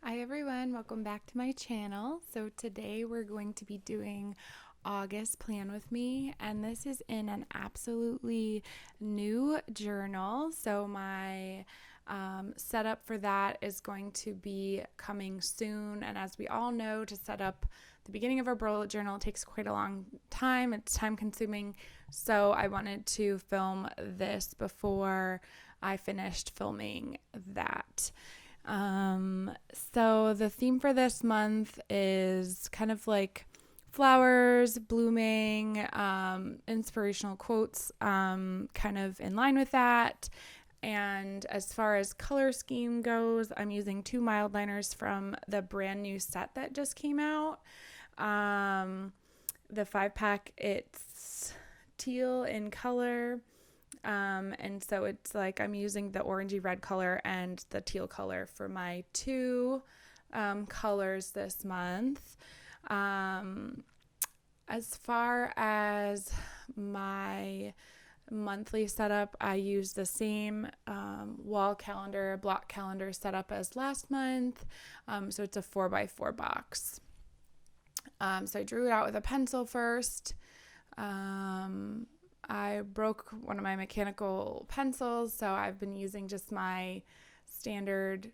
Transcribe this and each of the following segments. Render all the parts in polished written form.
Hi everyone, welcome back to my channel. So today we're going to be doing August Plan with Me, and this is in an absolutely new journal. So my setup for that is going to be coming soon, and as we all know, to set up the beginning of our bullet journal, it takes quite a long time. It's time consuming, so I wanted to film this before I finished filming that. So the theme for this month is kind of like flowers, blooming, inspirational quotes, kind of in line with that. And as far as color scheme goes, I'm using two mild liners from the brand new set that just came out. The 5-pack, it's teal in color. And so it's like I'm using the orangey red color and the teal color for my two colors this month. As far as my monthly setup, I use the same wall calendar, block calendar setup as last month. So it's a 4x4 box. So I drew it out with a pencil first. I broke one of my mechanical pencils, so I've been using just my standard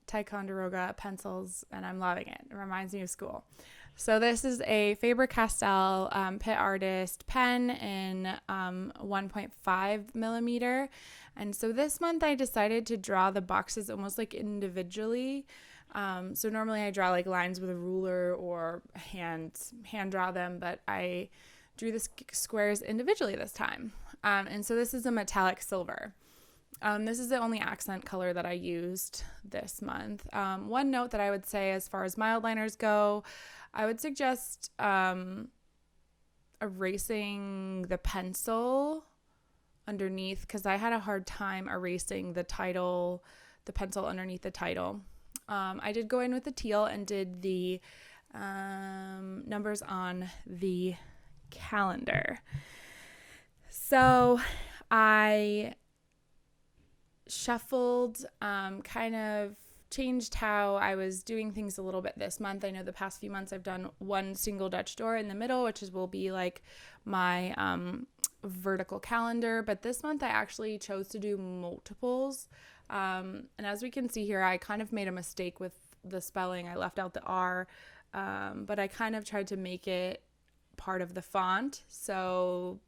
Ticonderoga pencils, and I'm loving it. It reminds me of school. So this is a Faber-Castell Pit Artist pen in 1.5 millimeter. And so this month I decided to draw the boxes almost like individually. So normally I draw like lines with a ruler or hand draw them, but I drew the squares individually this time. And so this is a metallic silver. This is the only accent color that I used this month. One note that I would say as far as mild liners go, I would suggest erasing the pencil underneath, because I had a hard time erasing the pencil underneath the title. I did go in with the teal and did the numbers on the calendar. So I shuffled, kind of changed how I was doing things a little bit this month. I know the past few months I've done one single Dutch door in the middle, which will be like my vertical calendar, but this month I actually chose to do multiples. And as we can see here, I kind of made a mistake with the spelling. I left out the R, but I kind of tried to make it part of the font, so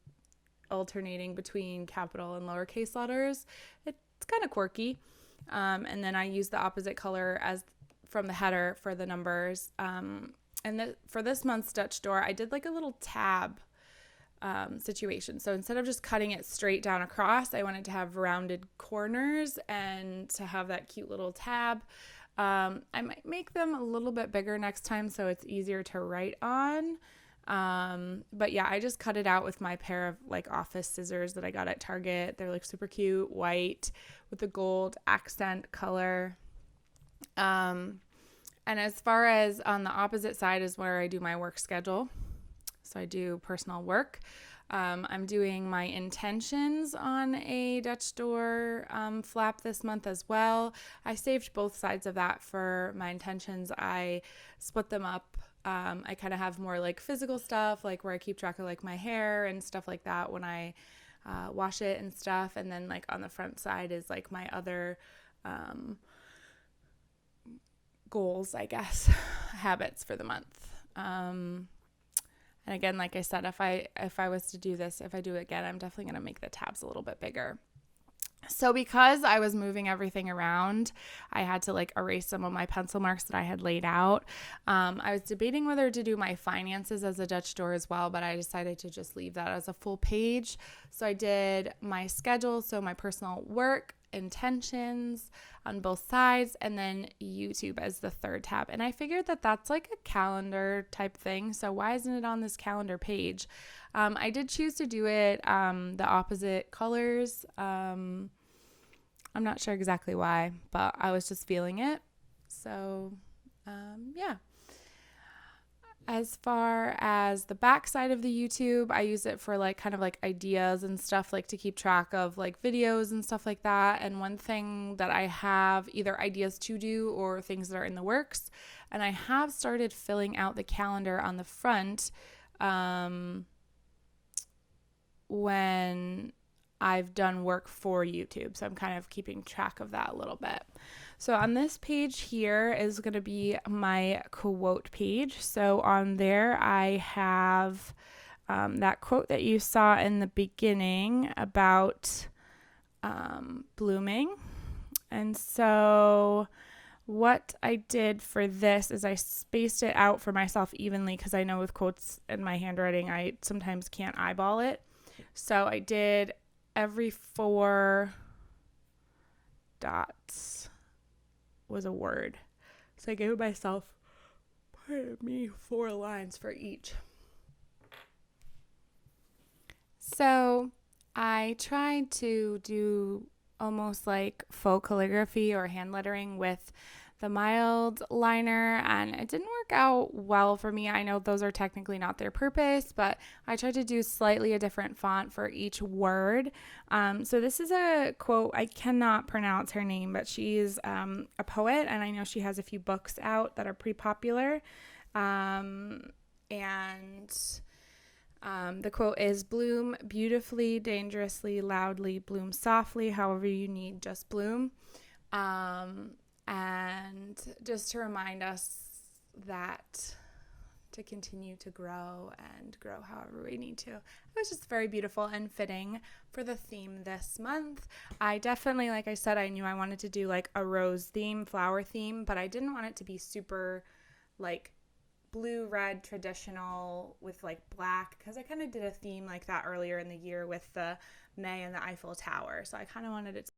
alternating between capital and lowercase letters. It's kind of quirky. And then I used the opposite color as from the header for the numbers. For this month's Dutch door, I did like a little tab situation. So instead of just cutting it straight down across, I wanted to have rounded corners and to have that cute little tab. I might make them a little bit bigger next time so it's easier to write on. But yeah, I just cut it out with my pair of like office scissors that I got at Target. They're like super cute, white with a gold accent color. And as far as on the opposite side is where I do my work schedule. So I do personal work. I'm doing my intentions on a Dutch door flap this month as well. I saved both sides of that for my intentions. I split them up. I kind of have more like physical stuff, like where I keep track of like my hair and stuff like that when I wash it and stuff. And then like on the front side is like my other goals, I guess, habits for the month. And again, like I said, if I was to do this, if I do it again, I'm definitely going to make the tabs a little bit bigger. So because I was moving everything around, I had to like erase some of my pencil marks that I had laid out. I was debating whether to do my finances as a Dutch door as well, but I decided to just leave that as a full page. So I did my schedule, so my personal work, intentions on both sides, and then YouTube as the third tab. And I figured that that's like a calendar type thing, so why isn't it on this calendar page? I did choose to do it the opposite colors. I'm not sure exactly why, but I was just feeling it. So yeah. As far as the back side of the YouTube, I use it for like kind of like ideas and stuff, like to keep track of like videos and stuff like that. And one thing that I have either ideas to do or things that are in the works, and I have started filling out the calendar on the front when I've done work for YouTube. So I'm kind of keeping track of that a little bit. So on this page here is going to be my quote page. So on there, I have that quote that you saw in the beginning about blooming. And so what I did for this is I spaced it out for myself evenly because I know with quotes in my handwriting, I sometimes can't eyeball it. So I did every 4 dots was a word. So I gave myself, 4 lines for each. So I tried to do almost like faux calligraphy or hand lettering with the mild liner, and it didn't work out well for me. I know those are technically not their purpose, but I tried to do slightly a different font for each word. So this is a quote. I cannot pronounce her name, but she's a poet, and I know she has a few books out that are pretty popular. And the quote is, "Bloom beautifully, dangerously, loudly, bloom softly, however you need, just bloom." And just to remind us that to continue to grow and grow however we need to. It was just very beautiful and fitting for the theme this month. I definitely, like I said, I knew I wanted to do like a rose theme, flower theme, but I didn't want it to be super like blue, red, traditional with like black, because I kind of did a theme like that earlier in the year with the May and the Eiffel Tower. So I kind of wanted it to